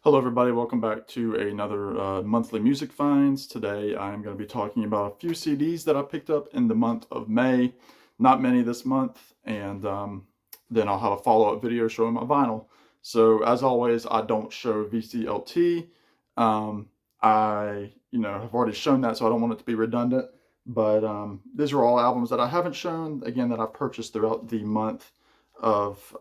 Hello everybody, welcome back to another monthly music finds. Today I'm going to be talking about a few CDs that I picked up in the month of May. Not many this month, and then I'll have a follow-up video showing my vinyl. So as always, I don't show VCLT. I have already shown that, so I don't want it to be redundant. But these are all albums that I haven't shown, again, that I've purchased throughout the month of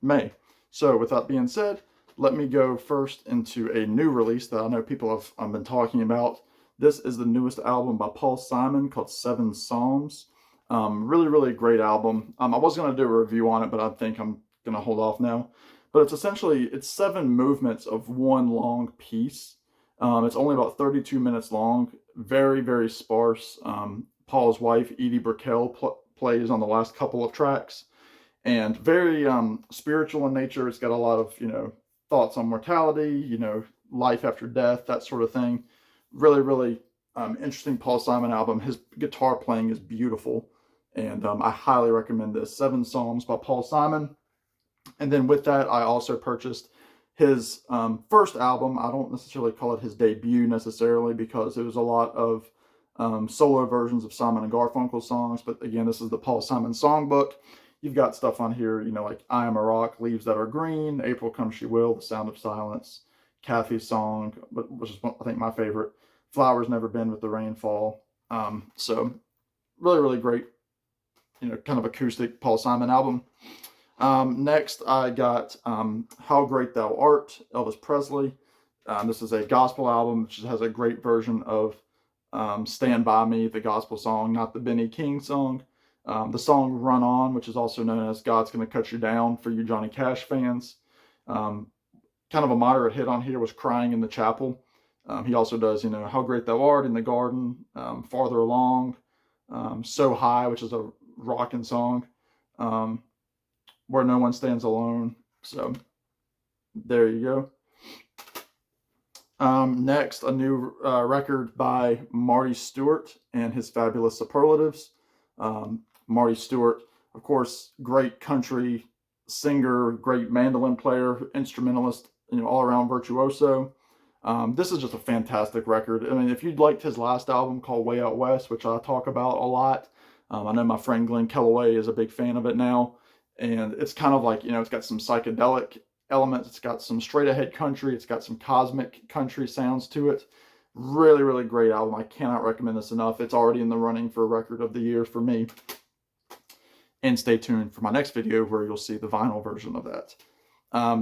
May. So with that being said, let me go first into a new release that I know people have been talking about. This is the newest album by Paul Simon called Seven Psalms. Really great album. I was going to do a review on it, but I think I'm going to hold off now. But it's 7 movements of one long piece. It's only about 32 minutes long. Very sparse. Paul's wife, Edie Brickell, plays on the last couple of tracks. And very spiritual in nature. It's got a lot of, thoughts on mortality, life after death, that sort of thing. Really interesting Paul Simon album. His guitar playing is beautiful, and I highly recommend this. 7 Psalms by Paul Simon. And then with that, I also purchased his first album. I don't necessarily call it his debut necessarily, because it was a lot of solo versions of Simon and Garfunkel songs. But again, this is the Paul Simon songbook. You've got stuff on here, like I Am a Rock, Leaves That Are Green, April Come She Will, The Sound of Silence, Kathy's Song, which is, I think, my favorite, Flowers Never Bend with the Rainfall. So really great, kind of acoustic Paul Simon album. Next, I got How Great Thou Art, Elvis Presley. This is a gospel album, which has a great version of Stand By Me, the gospel song, not the Benny King song. The song Run On, which is also known as God's Gonna Cut You Down for you Johnny Cash fans. Kind of a moderate hit on here was Crying in the Chapel. He also does, How Great Thou Art, In the Garden, Farther Along, So High, which is a rockin' song, Where No One Stands Alone. So there you go. Next, a new record by Marty Stuart and his fabulous Superlatives. Marty Stuart, of course, great country singer, great mandolin player, instrumentalist, all around virtuoso. This is just a fantastic record. I mean, if you'd liked his last album called Way Out West, which I talk about a lot, I know my friend Glenn Kellaway is a big fan of it now, and it's kind of like, it's got some psychedelic elements, it's got some straight ahead country, it's got some cosmic country sounds to it. Really great album. I cannot recommend this enough. It's already in the running for record of the year for me. And stay tuned for my next video where you'll see the vinyl version of that.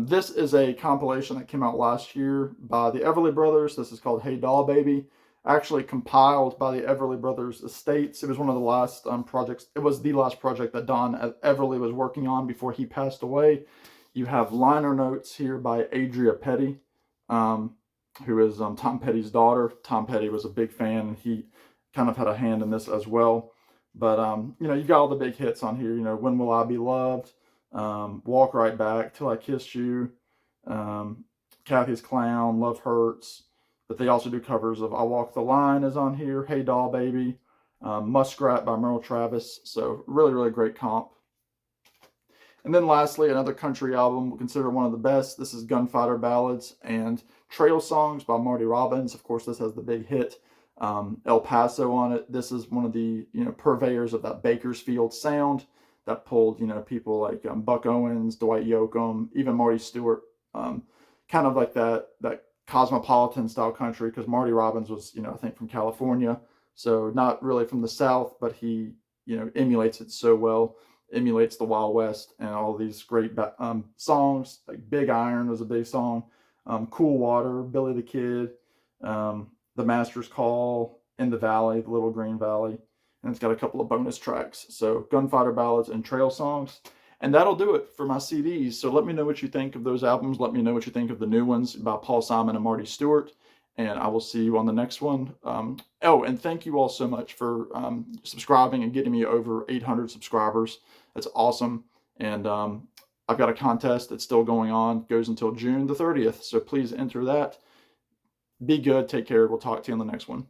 This is a compilation that came out last year by the Everly Brothers. This is called Hey Doll Baby. Actually compiled by the Everly Brothers estates. It was one of the last projects. It was the last project that Don Everly was working on before he passed away. You have liner notes here by Adria Petty, who is Tom Petty's daughter. Tom Petty was a big fan, and he kind of had a hand in this as well. But, you got all the big hits on here, When Will I Be Loved, Walk Right Back, Till I Kissed You, Kathy's Clown, Love Hurts. But they also do covers of I Walk the Line is on here, Hey Doll Baby, Muskrat by Merle Travis. So really great comp. And then lastly, another country album considered one of the best. This is Gunfighter Ballads and Trail Songs by Marty Robbins. Of course, this has the big hit El Paso on it. This is one of the purveyors of that Bakersfield sound that pulled people like Buck Owens, Dwight Yoakam, even Marty Stewart, kind of like that cosmopolitan style country, because Marty Robbins was I think from California, so not really from the South, but he emulates it so well. Emulates the Wild West and all these great songs, like Big Iron was a big song, Cool Water, Billy the Kid, The Master's Call, In the Valley, The Little Green Valley, and it's got a couple of bonus tracks. So Gunfighter Ballads and Trail Songs. And that'll do it for my CDs. So let me know what you think of those albums. Let me know what you think of the new ones by Paul Simon and Marty Stewart. And I will see you on the next one. Oh, and thank you all so much for subscribing and getting me over 800 subscribers. That's awesome. And I've got a contest that's still going on. It goes until June the 30th. So please enter that. Be good. Take care. We'll talk to you on the next one.